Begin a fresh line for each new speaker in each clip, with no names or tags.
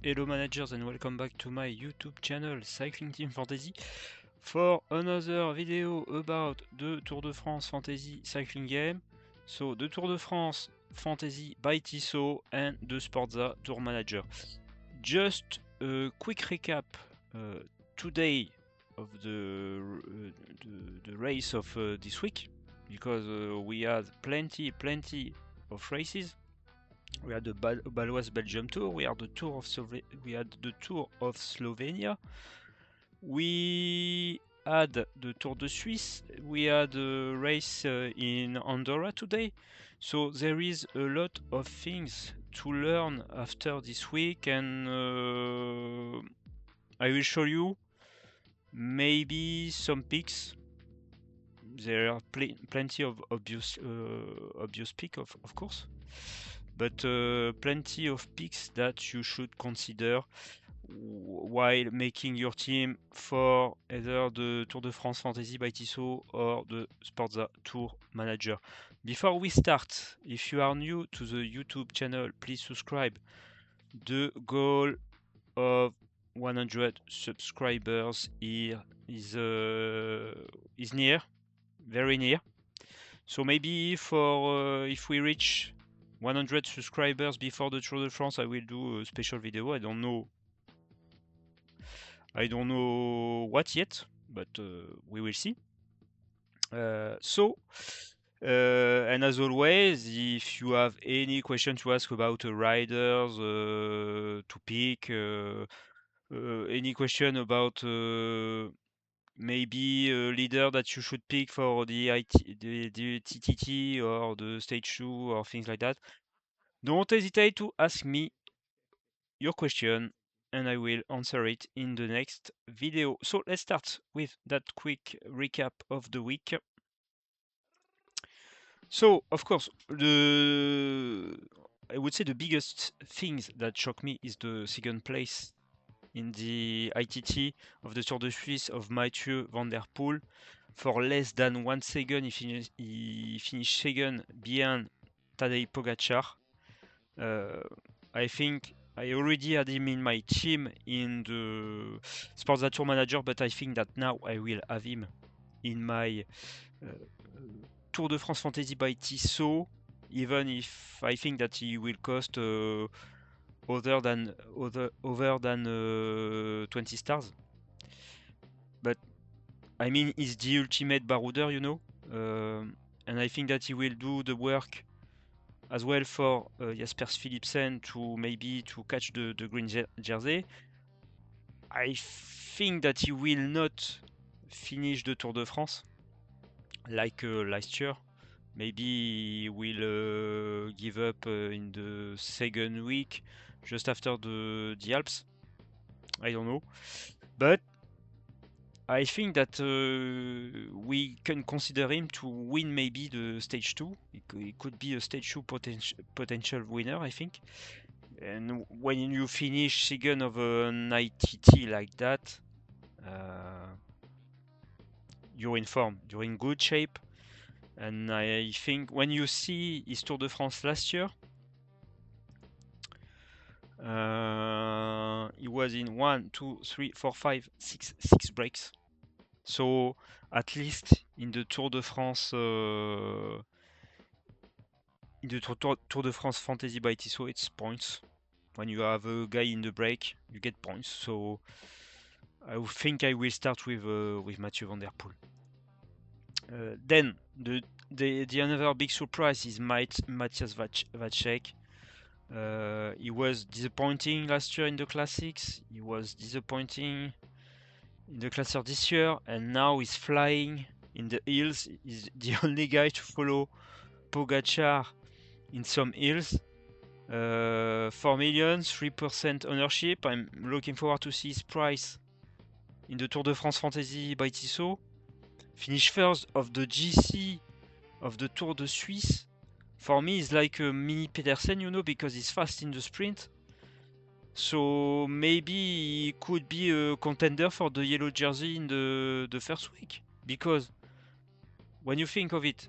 Hello managers and welcome back to my YouTube channel Cycling Team Fantasy for another video about the Tour de France Fantasy cycling game. So the Tour de France Fantasy by Tissot and the Sporza Tour Manager. Just a quick recap today of the race of this week, because we had plenty of races. We had the Baloise Belgium Tour. We had the Tour of Slovenia. We had the Tour de Suisse. We had a race in Andorra today. So there is a lot of things to learn after this week, and I will show you maybe some picks. There are plenty of obvious picks, of course, but plenty of picks that you should consider while making your team for either the Tour de France Fantasy by Tissot or the Sporza Tour Manager. Before we start, if you are new to the YouTube channel, please subscribe. The goal of 100 subscribers here is near, very near. So maybe for if we reach 100 subscribers before the Tour de France, I will do a special video. I don't know what yet, but we will see. And as always, if you have any question to ask about riders to pick, any question about maybe a leader that you should pick for the TTT or the stage 2 or things like that, don't hesitate to ask me your question and I will answer it in the next video. So let's start with that quick recap of the week. So, of course, I would say the biggest things that shock me is the second place in the ITT of the Tour de Suisse of Mathieu van der Poel. For less than 1 second, he finished second behind Tadej Pogacar. I think I already had him in my team in the Sporza Tour Manager, but I think that now I will have him in my Tour de France Fantasy by Tissot, even if I think that he will cost over than 20 stars. But I mean, he's the ultimate barouder, you know, and I think that he will do the work as well for Jasper Philipsen to maybe to catch the green jersey. I think that he will not finish the Tour de France like last year. Maybe he will give up in the second week, just after the Alps. I don't know. But I think that we can consider him to win maybe the stage 2. It could be a stage 2 potential winner, I think. And when you finish second of an ITT like that, you're in form, you're in good shape. And I think when you see his Tour de France last year, he was in 1, 2, 3, 4, 5, 6 breaks. So at least in the Tour de France, in the Tour de France Fantasy by Tissot, it's points. When you have a guy in the break, you get points. So I think I will start with Mathieu van der Poel. Then the another big surprise is Matthias Vacek. He was disappointing last year in the classics. He was disappointing in the Classer this year, and now he's flying in the hills. He's the only guy to follow Pogacar in some hills. 4 million, 3% ownership. I'm looking forward to see his price in the Tour de France Fantasy by Tissot. Finish first of the GC of the Tour de Suisse. For me, it's like a mini Pedersen, you know, because he's fast in the sprint. So maybe he could be a contender for the yellow jersey in the first week. Because when you think of it,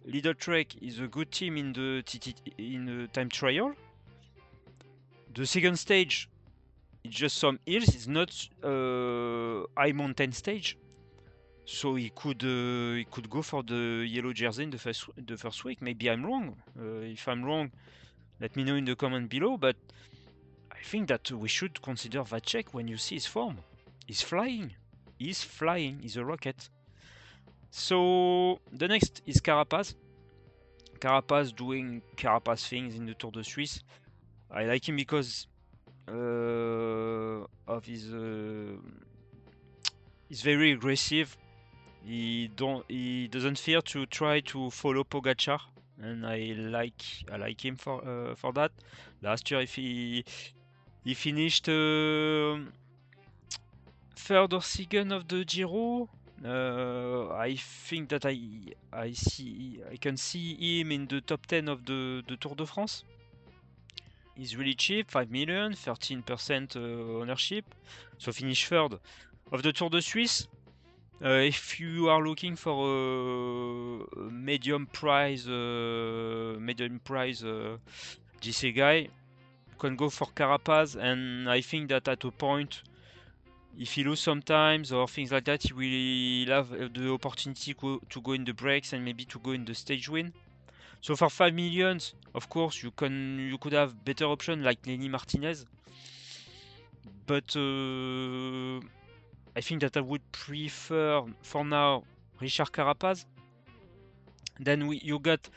Lidl Trek is a good team in the time trial. The second stage, it's just some hills. It's not high mountain stage, so he could go for the yellow jersey in the first week. Maybe I'm wrong. If I'm wrong, let me know in the comment below. But I think that we should consider Vacek when you see his form. He's flying. He's flying. He's a rocket. So the next is Carapaz. Carapaz doing Carapaz things in the Tour de Suisse. I like him because of his he's very aggressive. He doesn't fear to try to follow Pogacar, and I like him for that. Last year, if he finished third or second of the Giro. I think that I can see him in the top 10 of the Tour de France. He's really cheap, 5 million, 13% ownership. So finish third of the Tour de Suisse. If you are looking for a medium price GC guy, you can go for Carapaz, and I think that at a point, if he loses sometimes or things like that, he will have the opportunity to go in the breaks and maybe to go in the stage win. So for 5 millions, of course, you could have better option like Lenny Martinez, but I think that I would prefer for now Richard Carapaz. Then you got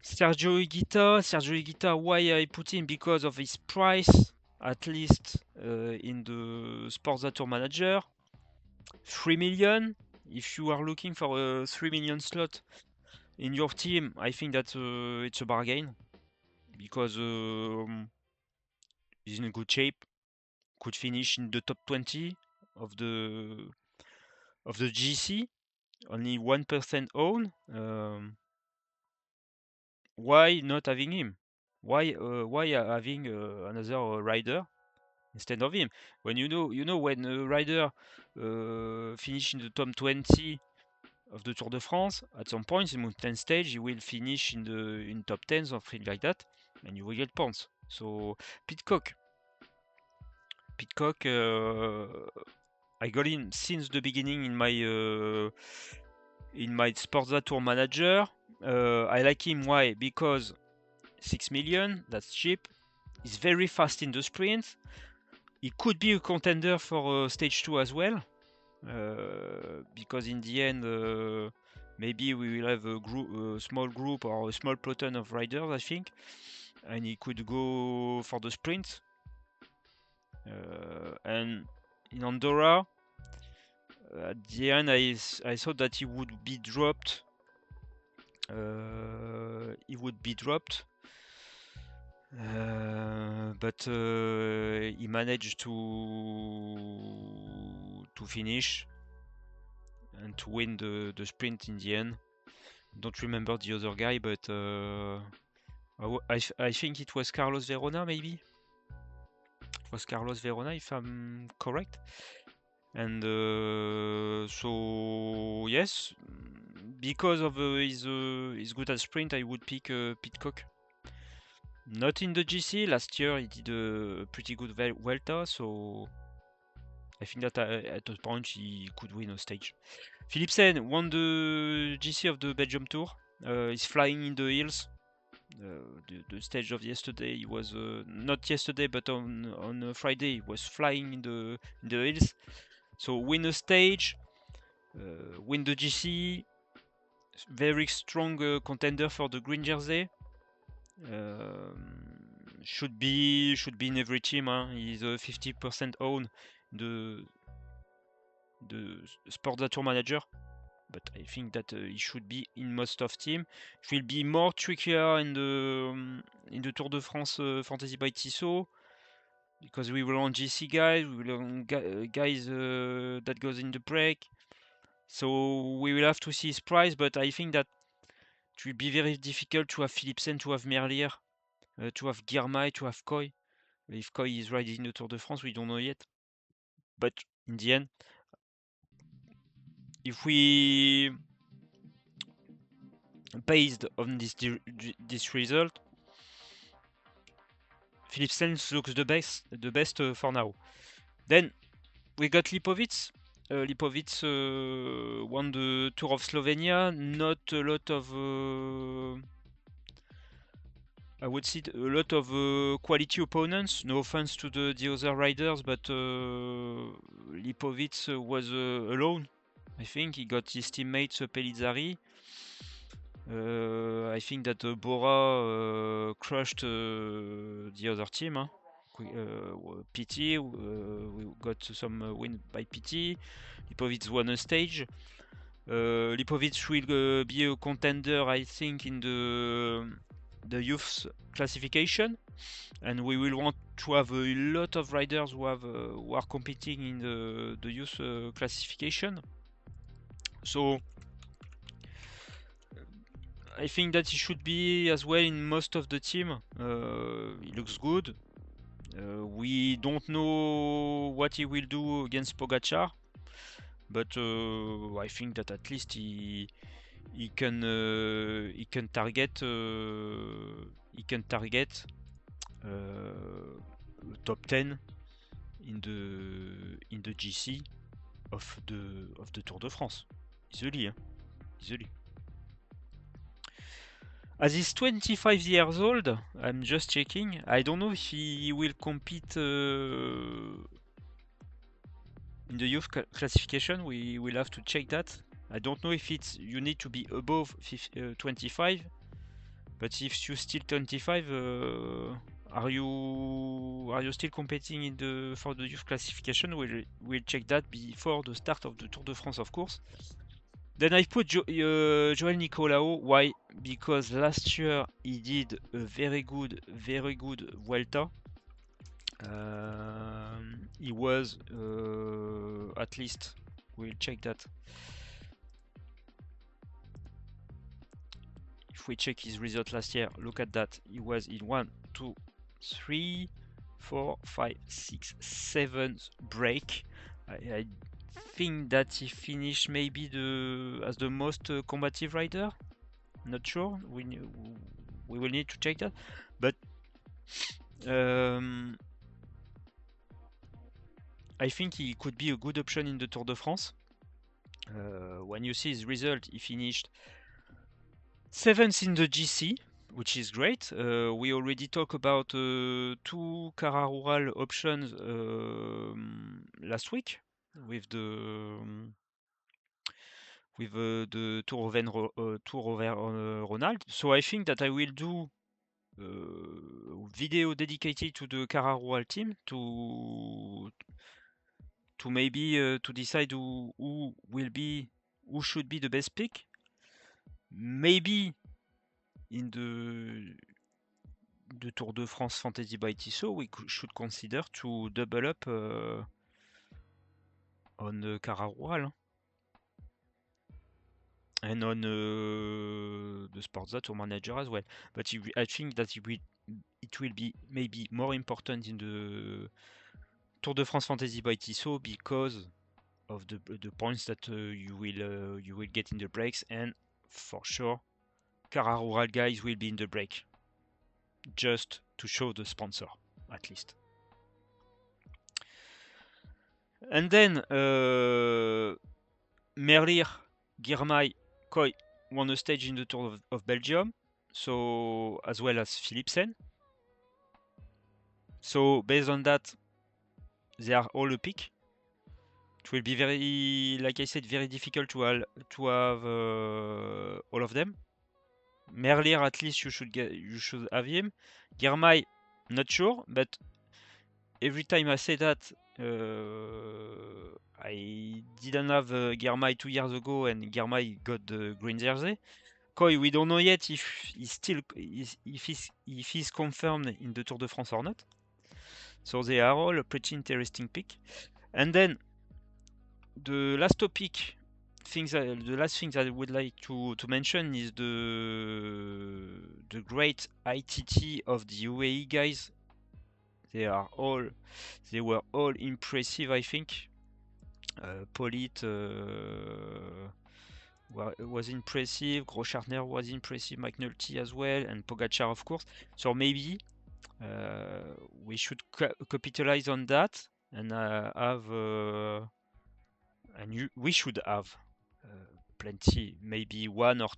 Sergio Higuita. Sergio Higuita, why I put him? Because of his price, at least in the Sporza Tour Manager. 3 million. If you are looking for a 3 million slot in your team, I think that it's a bargain because he's in good shape. Could finish in the top 20 of the GC. Only 1% own. Why not having him? Why having another rider instead of him? When you know when a rider finish in the top 20 of the Tour de France, at some point in mountain stage, he will finish in top 10s or things like that, and you will get points. So Pidcock, I got him since the beginning in my Sporza Tour Manager. I like him. Why? Because 6 million, that's cheap. He's very fast in the sprint. He could be a contender for stage 2 as well. Because in the end, maybe we will have a small group or a small platoon of riders, I think, and he could go for the sprint. And in Andorra, at the end, I thought that he would be dropped. But he managed to finish and to win the sprint in the end. Don't remember the other guy, but I think it was Carlos Verona, maybe. It was Carlos Verona, if I'm correct. And so yes, because of his good at sprint, I would pick Pidcock. Not in the GC. Last year he did a pretty good Vuelta, so I think that at a point he could win a stage. Philipsen won the GC of the Belgium Tour. He's flying in the hills. The stage of yesterday, he was not yesterday, but on Friday, he was flying in the hills. So win a stage, win the GC. Very strong contender for the green jersey. Should be in every team. Huh? He's a 50% own the Sporza Tour Manager, but I think that he should be in most of team. It will be more trickier in the Tour de France Fantasy by Tissot, because we will on GC guys, we will on guys that goes in the break. So we will have to see his price, but I think that it will be very difficult to have Philipsen, to have Merlier, to have Girmay, to have Coy. If Coy is riding the Tour de France, we don't know yet. But in the end, if we based on this result, Philipsen looks the best for now. Then we got Lipovic. Lipovic won the Tour of Slovenia. Not a lot of, I would say, a lot of quality opponents. No offense to the other riders, but Lipovic was alone. I think he got his teammates Pellizzari. I think that Bora crushed the other team. Huh? PT, we got some win by PT. Lipovic won a stage. Lipovic will be a contender, I think, in the youth classification, and we will want to have a lot of riders who are competing in the youth classification. So I think that he should be as well in most of the team. He looks good. We don't know what he will do against Pogacar, but I think that at least he can target top 10 in the GC of the Tour de France. Easily, easily. As he's 25 years old, I'm just checking. I don't know if he will compete in the youth classification. We will have to check that. I don't know if it's you need to be above 25, but if you're still 25, are you still competing for the youth classification? We'll check that before the start of the Tour de France, of course. Then I put Joel Nicolao. Why? Because last year he did a very good Vuelta. He was at least, we'll check that. If we check his result last year, look at that. He was in 1, 2, 3, 4, 5, 6, 7th break. I think that he finished maybe as the most combative rider. Not sure. We will need to check that. But I think he could be a good option in the Tour de France. When you see his result, he finished 7th in the GC, which is great. We already talked about 2 Cara Rural options last week with the Tour of Ronald. So I think that I will do video dedicated to the Cara Rural team to maybe to decide who should be the best pick. Maybe in the Tour de France Fantasy by Tissot, we should consider to double up on Cara Rural and on the Sporza Tour Manager as well. But I think that it will be maybe more important in the Tour de France Fantasy by Tissot because of the points that you will get in the breaks, and for sure Cara Rural guys will be in the break just to show the sponsor at least. And then Merlier, Girmay, Koy won a stage in the Tour of Belgium, so as well as Philipsen. So based on that, they are all a pick. It will be very, like I said, very difficult to have all of them. Merlier, at least you should have him. Girmay, not sure, but every time I say that, I didn't have Girmay 2 years ago, and Girmay got the green jersey. Koy, we don't know yet if he's confirmed in the Tour de France or not. So they are all a pretty interesting pick. And then the last topic, the last thing that I would like to mention is the great ITT of the UAE guys. They were all impressive, I think. Pollitt was impressive, Groschartner was impressive, McNulty as well, and Pogacar, of course. So maybe We should capitalize on that and we should have plenty, maybe one or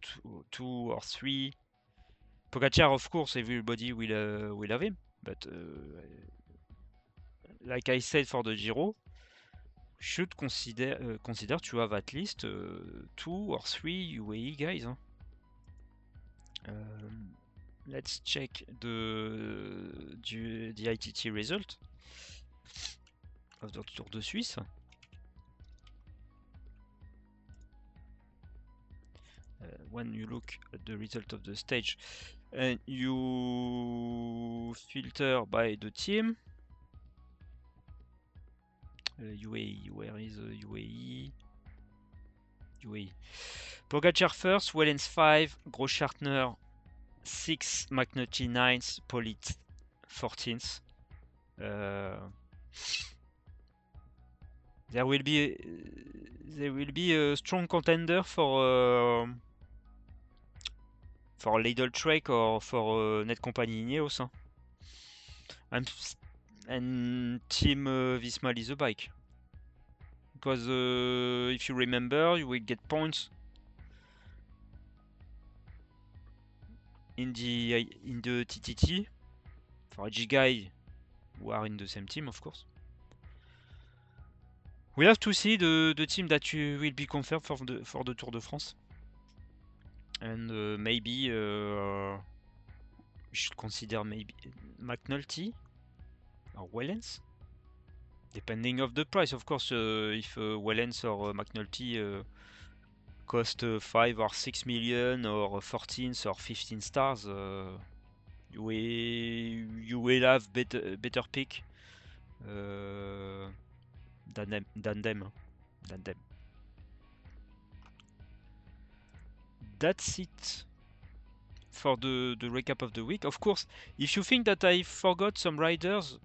two or three. Pogacar, of course, everybody will have him, but like I said for the Giro, should consider to have at least 2 or 3 UAE guys. Huh? Let's check the ITT result of the Tour de Suisse. When you look at the result of the stage and you filter by the team, UAE, where is UAE? UAE. Pogacar first, Wellens 5, Großschartner 6, McNulty 9th, Politt 14th. There will be a strong contender for Lidl Trek or for Netcompany Ineos. Huh? And Team Visma is a bike. Because if you remember, you will get points in the TTT for a guy who are in the same team, of course. We'll have to see the team that you will be confirmed for the Tour de France. And maybe we should consider maybe McNulty or Wellens, depending of the price, of course. If Wellens or McNulty cost 5 or 6 million or 14 or 15 stars, you will have better pick than them. That's it for the recap of the week. Of course, if you think that I forgot some riders,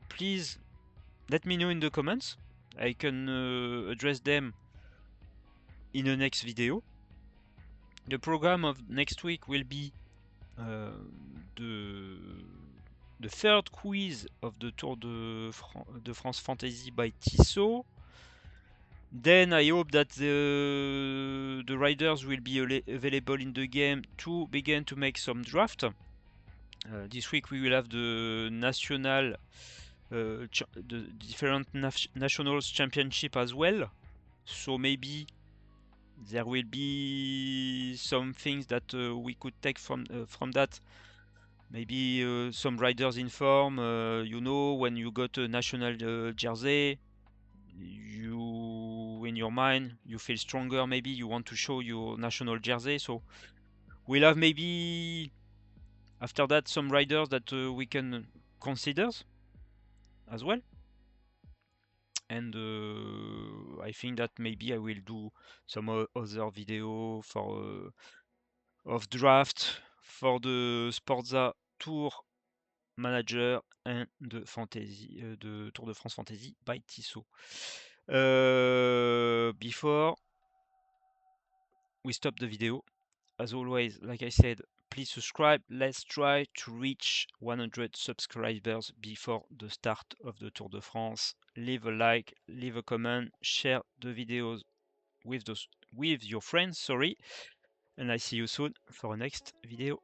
please let me know in the comments. I can address them in the next video. The program of next week will be the third quiz of the Tour de France Fantasy by Tissot. Then I hope that the riders will be available in the game to begin to make some draft. This week we will have the national, the different nationals championship as well. So maybe there will be some things that we could take from that. Maybe some riders in form. You know, when you got a national jersey, you in your mind you feel stronger. Maybe you want to show your national jersey. So we'll have maybe after that some riders that we can consider as well. And I think that maybe I will do some other video for of draft for the Sporza Tour Manager and the Fantasy, the Tour de France Fantasy by Tissot. Before we stop the video, as always, like I said, please subscribe. Let's try to reach 100 subscribers before the start of the Tour de France. Leave a like, leave a comment, share the videos with your friends, and I see you soon for a next video.